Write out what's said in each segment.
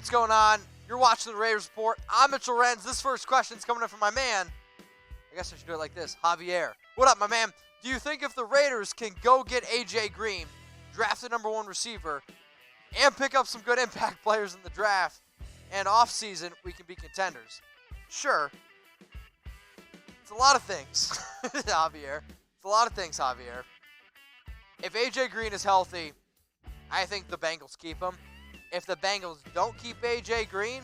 What's going on? You're watching the Raiders Report. I'm Mitch Lorenz. This first question is coming in from my man. I guess I should do it like this. Javier. What up, my man? Do you think if the Raiders can go get A.J. Green, draft the #1 receiver, and pick up some good impact players in the draft and offseason, we can be contenders? Sure. It's a lot of things, Javier. It's a lot of things, Javier. If A.J. Green is healthy, I think the Bengals keep him. If the Bengals don't keep A.J. Green,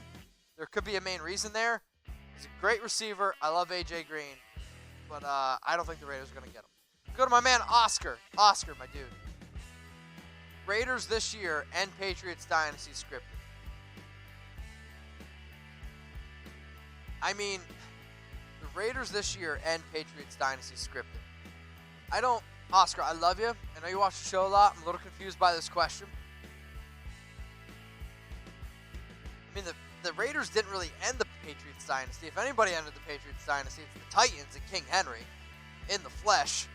there could be a main reason there. He's a great receiver. I love A.J. Green. But I don't think the Raiders are going to get him. Go to my man, Oscar. Oscar, my dude. Raiders this year and Patriots Dynasty scripted. I mean, the Raiders this year and Patriots Dynasty scripted. Oscar, I love you. I know you watch the show a lot. I'm a little confused by this question. I mean, the Raiders didn't really end the Patriots Dynasty. If anybody ended the Patriots Dynasty, it's the Titans and King Henry in the flesh.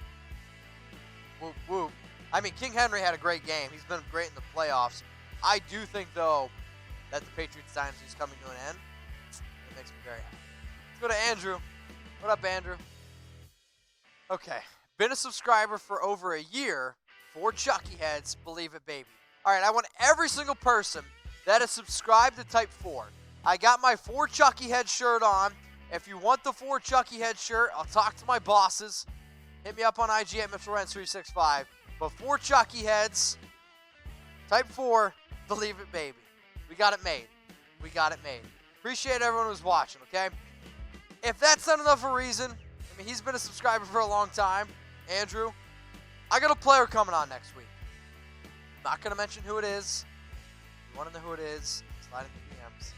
Whoop, whoop. I mean, King Henry had a great game. He's been great in the playoffs. I do think, though, that the Patriots Dynasty is coming to an end. It makes me very happy. Let's go to Andrew. What up, Andrew? Okay. Been a subscriber for over a year for Chucky Heads. Believe it, baby. All right, I want every single person that is subscribed to type 4. I got my 4 Chucky Heads shirt on. If you want the 4 Chucky Heads shirt, I'll talk to my bosses. Hit me up on IG at MitchLorenz365. But 4 Chucky Heads, type 4, believe it, baby. We got it made. We got it made. Appreciate everyone who's watching, okay? If that's not enough of a reason, I mean, he's been a subscriber for a long time, Andrew. I got a player coming on next week. I'm not going to mention who it is. If you want to know who it is, slide in the DMs.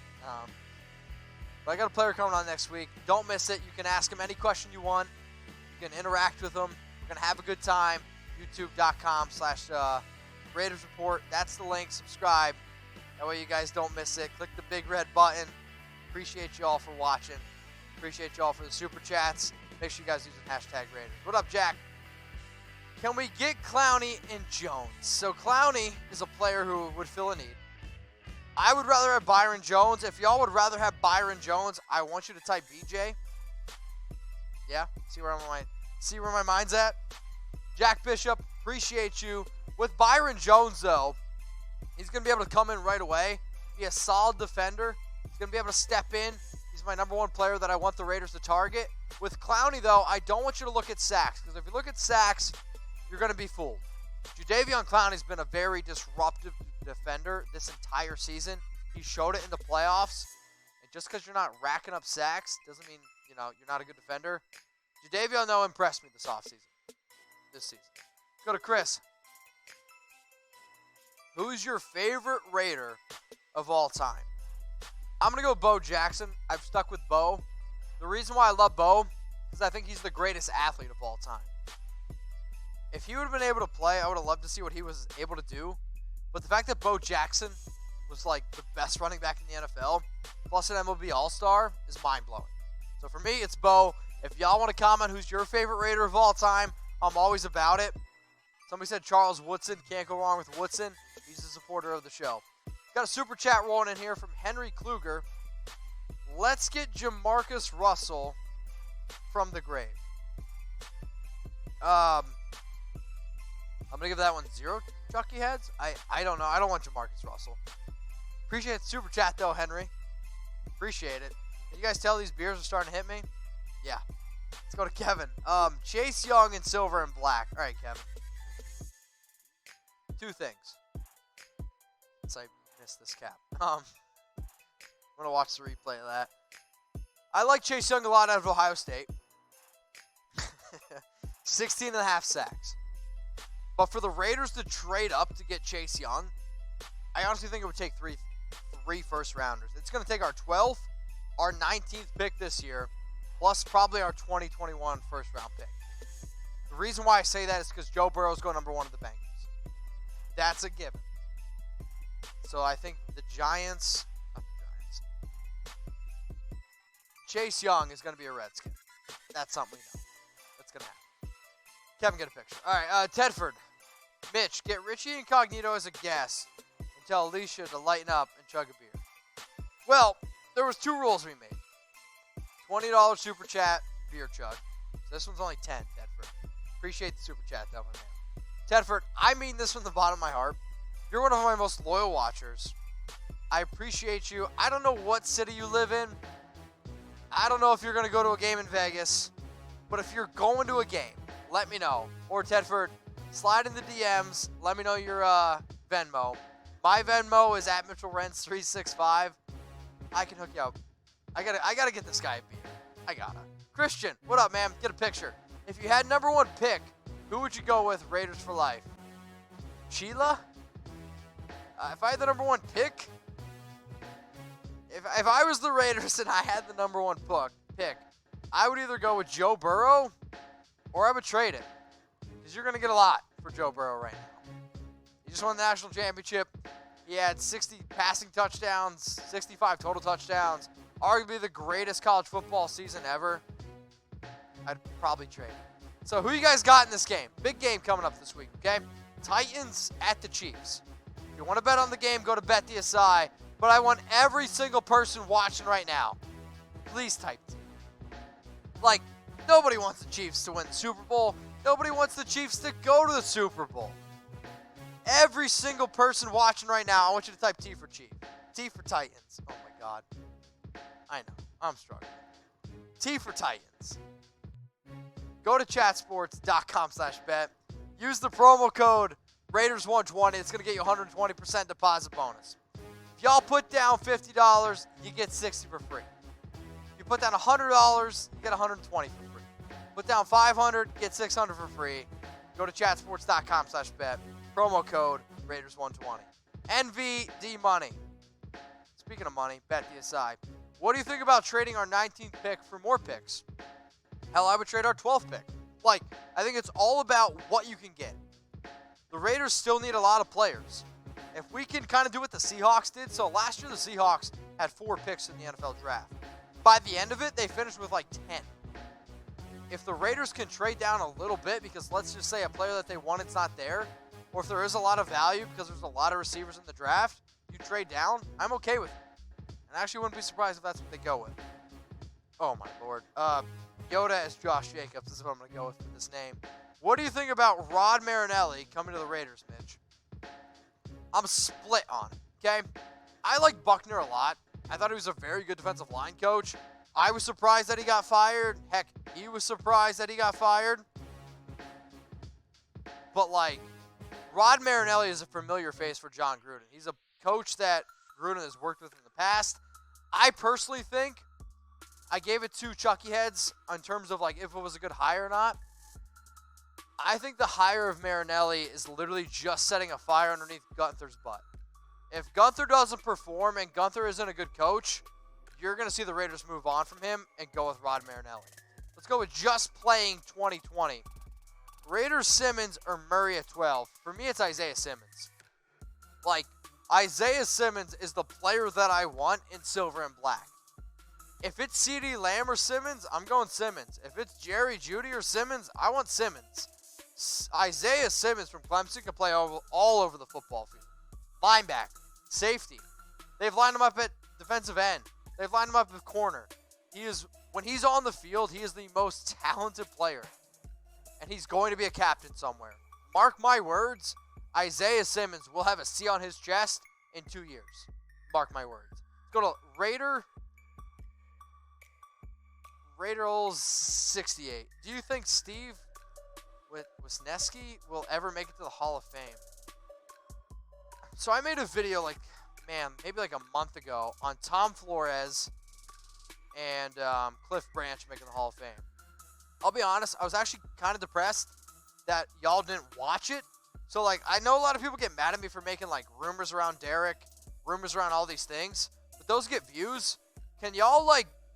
But I got a player coming on next week. Don't miss it. You can ask him any question you want. You can interact with him. We're going to have a good time. YouTube.com/Raiders Report. That's the link. Subscribe. That way you guys don't miss it. Click the big red button. Appreciate you all for watching. Appreciate you all for the super chats. Make sure you guys use the #Raiders. What up, Jack? Can we get Clowney and Jones? So Clowney is a player who would fill a need. I would rather have Byron Jones. If y'all would rather have Byron Jones, I want you to type BJ. Yeah, see where my mind's at? Jack Bishop, appreciate you. With Byron Jones, though, he's going to be able to come in right away, be a solid defender. He's going to be able to step in. He's my #1 player that I want the Raiders to target. With Clowney, though, I don't want you to look at sacks, because if you look at sacks, you're going to be fooled. Jadeveon Clowney's been a very disruptive defender this entire season. He showed it in the playoffs. And just because you're not racking up sacks doesn't mean, you're not a good defender. Jadeveon, though, impressed me this season. Let's go to Chris. Who's your favorite Raider of all time? I'm going to go Bo Jackson. I've stuck with Bo. The reason why I love Bo is I think he's the greatest athlete of all time. If he would have been able to play, I would have loved to see what he was able to do. But the fact that Bo Jackson was like the best running back in the NFL, plus an MLB All-Star, is mind-blowing. So for me, it's Bo. If y'all want to comment who's your favorite Raider of all time, I'm always about it. Somebody said Charles Woodson. Can't go wrong with Woodson. He's a supporter of the show. Got a super chat rolling in here from Henry Kluger. Let's get Jamarcus Russell from the grave. I'm going to give that one 0 Chucky Heads. I don't know. I don't want Jamarcus Russell. Appreciate the super chat, though, Henry. Appreciate it. Can you guys tell these beers are starting to hit me? Yeah. Let's go to Kevin. Chase Young in silver and black. All right, Kevin. 2 things. Since I missed this cap. I'm going to watch the replay of that. I like Chase Young a lot out of Ohio State. 16.5 sacks. But for the Raiders to trade up to get Chase Young, I honestly think it would take three first-rounders. It's going to take our 12th, our 19th pick this year, plus probably our 2021 first-round pick. The reason why I say that is because Joe Burrow's going #1 of the Bengals. That's a given. So I think the Giants, Chase Young is going to be a Redskin. That's something we know. That's going to happen. Kevin, get a picture. All right, Tedford. Mitch, get Richie Incognito as a guest and tell Alicia to lighten up and chug a beer. Well, there was 2 rules we made. $20 super chat, beer chug. So this one's only 10, Tedford. Appreciate the super chat, though, my man. Tedford, I mean this from the bottom of my heart. You're one of my most loyal watchers. I appreciate you. I don't know what city you live in. I don't know if you're going to go to a game in Vegas. But if you're going to a game, let me know. Or Tedford, slide in the DMs. Let me know your Venmo. My Venmo is at MitchellRents365. I can hook you up. I gotta get this guy a beer. I gotta. Christian, what up, man? Get a picture. If you had number 1 pick, who would you go with? Raiders for life. Sheila? If I had the number 1 pick, if I was the Raiders and I had the number 1 pick, I would either go with Joe Burrow or I would trade it. Because you're going to get a lot for Joe Burrow right now. He just won the national championship. He had 60 passing touchdowns, 65 total touchdowns. Arguably the greatest college football season ever. I'd probably trade it. So who you guys got in this game? Big game coming up this week, okay? Titans at the Chiefs. If you want to bet on the game, go to BetDSI. But I want every single person watching right now, please type T. Like, nobody wants the Chiefs to win the Super Bowl. Nobody wants the Chiefs to go to the Super Bowl. Every single person watching right now, I want you to type T for Chief. T for Titans. Oh, my God. I know. I'm struggling. T for Titans. Go to chatsports.com/bet. Use the promo code Raiders120. It's going to get you 120% deposit bonus. If y'all put down $50, you get $60 for free. If you put down $100, you get $120 for free. Put down $500, get $600 for free. Go to chatsports.com/bet. Promo code Raiders120. NVD money. Speaking of money, BetDSI. What do you think about trading our 19th pick for more picks? Hell, I would trade our 12th pick. Like, I think it's all about what you can get. The Raiders still need a lot of players. If we can kind of do what the Seahawks did. So last year the Seahawks had 4 picks in the NFL draft. By the end of it, they finished with like 10. If the Raiders can trade down a little bit, because let's just say a player that they wanted's not there, or if there is a lot of value because there's a lot of receivers in the draft, you trade down, I'm okay with it. And I actually wouldn't be surprised if that's what they go with. Oh my Lord. Yoda as Josh Jacobs is what I'm going to go with for this name. What do you think about Rod Marinelli coming to the Raiders, Mitch? I'm split on it, okay? I like Buckner a lot. I thought he was a very good defensive line coach. I was surprised that he got fired. Heck, he was surprised that he got fired. But, like, Rod Marinelli is a familiar face for John Gruden. He's a coach that Gruden has worked with in the past. I personally think I gave it to Chucky Heads in terms of, like, if it was a good hire or not. I think the hire of Marinelli is literally just setting a fire underneath Gunther's butt. If Gunther doesn't perform and Gunther isn't a good coach, you're going to see the Raiders move on from him and go with Rod Marinelli. Let's go with just playing 2020. Raiders Simmons or Murray at 12. For me, it's Isaiah Simmons. Like, Isaiah Simmons is the player that I want in silver and black. If it's CeeDee Lamb or Simmons, I'm going Simmons. If it's Jerry Jeudy or Simmons, I want Simmons. Isaiah Simmons from Clemson can play all over the football field. Linebacker, safety. They've lined him up at defensive end. They've lined him up at corner. When he's on the field, he is the most talented player. And he's going to be a captain somewhere. Mark my words, Isaiah Simmons will have a C on his chest in 2 years. Mark my words. Let's go to Raiders 68. Do you think Steve Wisniewski will ever make it to the Hall of Fame? So I made a video maybe like a month ago on Tom Flores and Cliff Branch making the Hall of Fame. I'll be honest, I was actually kind of depressed that y'all didn't watch it. So, I know a lot of people get mad at me for making, rumors around Derek, rumors around all these things, but those get views. Can y'all,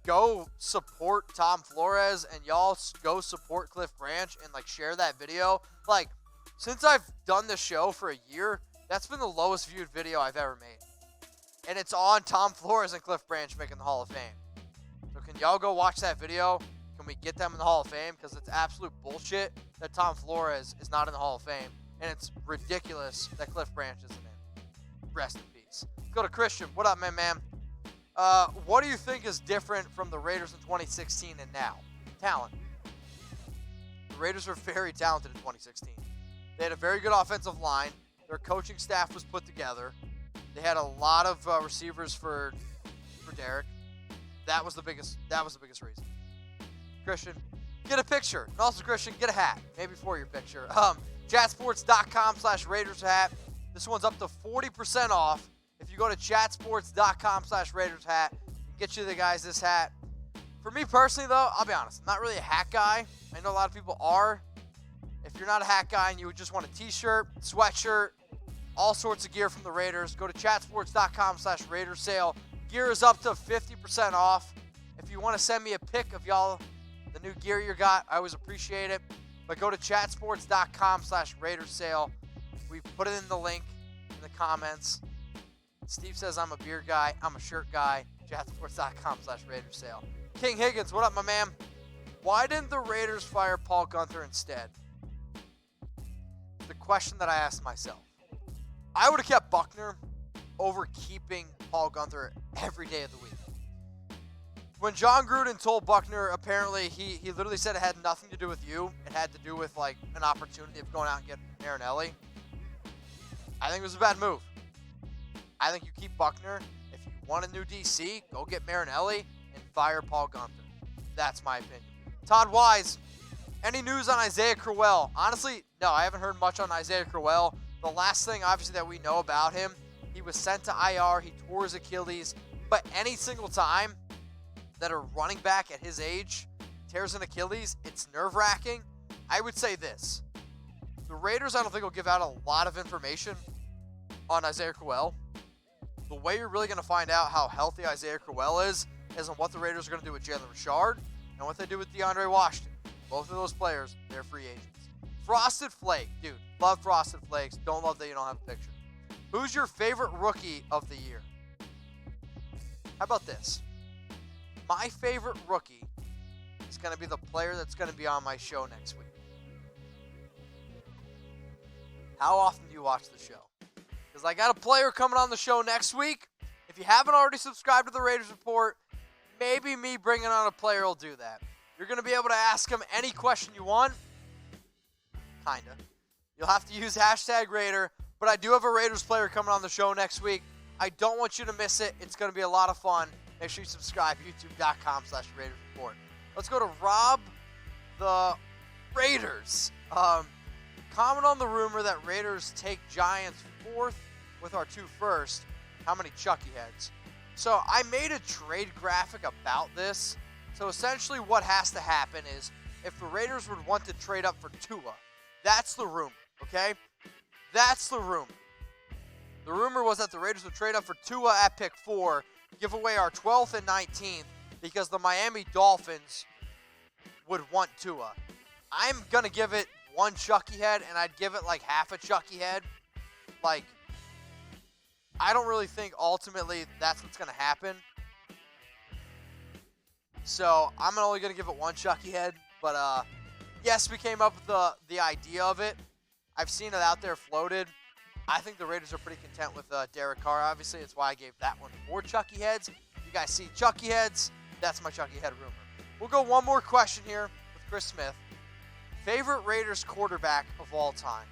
go support Tom Flores and y'all go support Cliff Branch and, share that video? Since I've done this show for a year, that's been the lowest viewed video I've ever made. And it's on Tom Flores and Cliff Branch making the Hall of Fame. So can y'all go watch that video? Can we get them in the Hall of Fame? Because it's absolute bullshit that Tom Flores is not in the Hall of Fame. And it's ridiculous that Cliff Branch isn't in. Rest in peace. Let's go to Christian. What up, man? What do you think is different from the Raiders in 2016 and now? Talent. The Raiders were very talented in 2016. They had a very good offensive line. Their coaching staff was put together. They had a lot of receivers for Derek. That was the biggest reason. Christian, get a picture. And also, Christian, get a hat. Maybe for your picture. Chatsports.com/Raiders hat. This one's up to 40% off. If you go to chatsports.com/Raiders hat, get you the guys this hat. For me personally, though, I'll be honest, I'm not really a hat guy. I know a lot of people are. If you're not a hat guy and you just want a t-shirt, sweatshirt, all sorts of gear from the Raiders, go to chatsports.com/Raiders sale. Gear is up to 50% off. If you want to send me a pic of y'all, the new gear you got, I always appreciate it. But go to chatsports.com/Raiders sale. We put it in the link in the comments. Steve says I'm a beer guy. I'm a shirt guy. Chatsports.com/Raiders sale. King Higgins, what up, my man? Why didn't the Raiders fire Paul Guenther instead? The question that I asked myself. I would have kept Buckner over keeping Paul Guenther every day of the week. When John Gruden told Buckner, apparently he literally said it had nothing to do with you. It had to do with like an opportunity of going out and getting MARINELLI. I think it was a bad move. I think you keep Buckner. If you want a new DC, go get MARINELLI and fire Paul Guenther. That's my opinion. Todd Wise, any news on Isaiah Crowell? Honestly, no, I haven't heard much on Isaiah Crowell. The last thing, obviously, that we know about him, he was sent to IR. He tore his Achilles. But any single time that a running back at his age tears an Achilles, it's nerve-wracking. I would say this. The Raiders, I don't think, will give out a lot of information on Isaiah Crowell. The way you're really going to find out how healthy Isaiah Crowell is on what the Raiders are going to do with Jalen Richard and what they do with DeAndre Washington. Both of those players, they're free agents. Frosted Flake. Dude, love Frosted Flakes. Don't love that you don't have a picture. Who's your favorite rookie of the year? How about this? My favorite rookie is going to be the player that's going to be on my show next week. How often do you watch the show? Because I got a player coming on the show next week. If you haven't already subscribed to the Raiders Report, maybe me bringing on a player will do that. You're going to be able to ask him any question you want. Kinda. You'll have to use #Raider, but I do have a Raiders player coming on the show next week. I don't want you to miss it. It's going to be a lot of fun. Make sure you subscribe, youtube.com/Raiders Report. Let's go to Rob the Raiders. Comment on the rumor that Raiders take Giants 4th with our 2 first. How many Chucky Heads? So I made a trade graphic about this. So essentially what has to happen is if the Raiders would want to trade up for Tua, that's the rumor, okay? That's the rumor. The rumor was that the Raiders would trade up for Tua at pick 4, give away our 12th and 19th because the Miami Dolphins would want Tua. I'm going to give it 1 Chucky Head, and I'd give it like half a Chucky Head. Like, I don't really think ultimately that's what's going to happen. So I'm only going to give it 1 Chucky Head. But yes, we came up with the idea of it. I've seen it out there floated. I think the Raiders are pretty content with Derek Carr, obviously. That's why I gave that one 4 Chucky Heads. You guys see Chucky Heads, that's my Chucky Head rumor. We'll go one more question here with Chris Smith. Favorite Raiders quarterback of all time?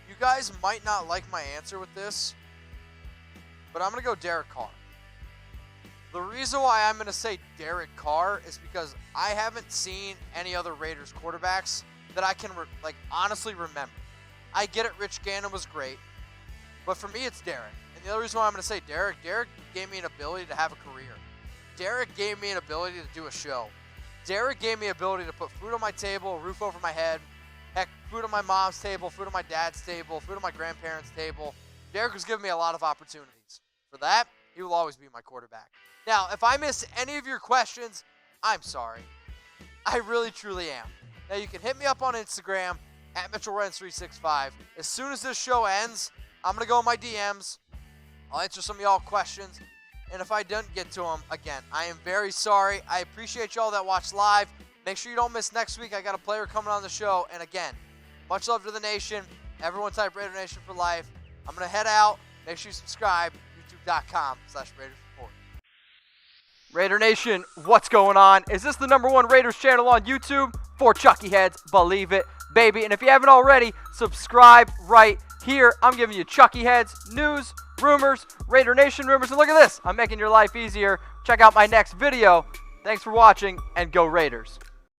You guys might not like my answer with this, but I'm going to go Derek Carr. The reason why I'm going to say Derek Carr is because I haven't seen any other Raiders quarterbacks that I can honestly remember. I get it, Rich Gannon was great, but for me it's Derek. And the other reason why I'm going to say Derek gave me an ability to have a career. Derek gave me an ability to do a show. Derek gave me the ability to put food on my table, a roof over my head, heck, food on my mom's table, food on my dad's table, food on my grandparents' table. Derek was giving me a lot of opportunities. For that, he will always be my quarterback. Now, if I miss any of your questions, I'm sorry. I really, truly am. Now, you can hit me up on Instagram at MitchellRens365. As soon as this show ends, I'm going to go in my DMs. I'll answer some of y'all questions. And if I don't get to them, again, I am very sorry. I appreciate y'all that watch live. Make sure you don't miss next week. I got a player coming on the show. And again, much love to the nation. Everyone type Raider Nation for life. I'm going to head out. Make sure you subscribe. youtube.com/Raiders. Raider Nation, what's going on? Is this the #1 Raiders channel on YouTube? For Chucky Heads, believe it, baby. And if you haven't already, subscribe right here. I'm giving you Chucky Heads, news, rumors, Raider Nation rumors. And look at this, I'm making your life easier. Check out my next video. Thanks for watching, and go Raiders.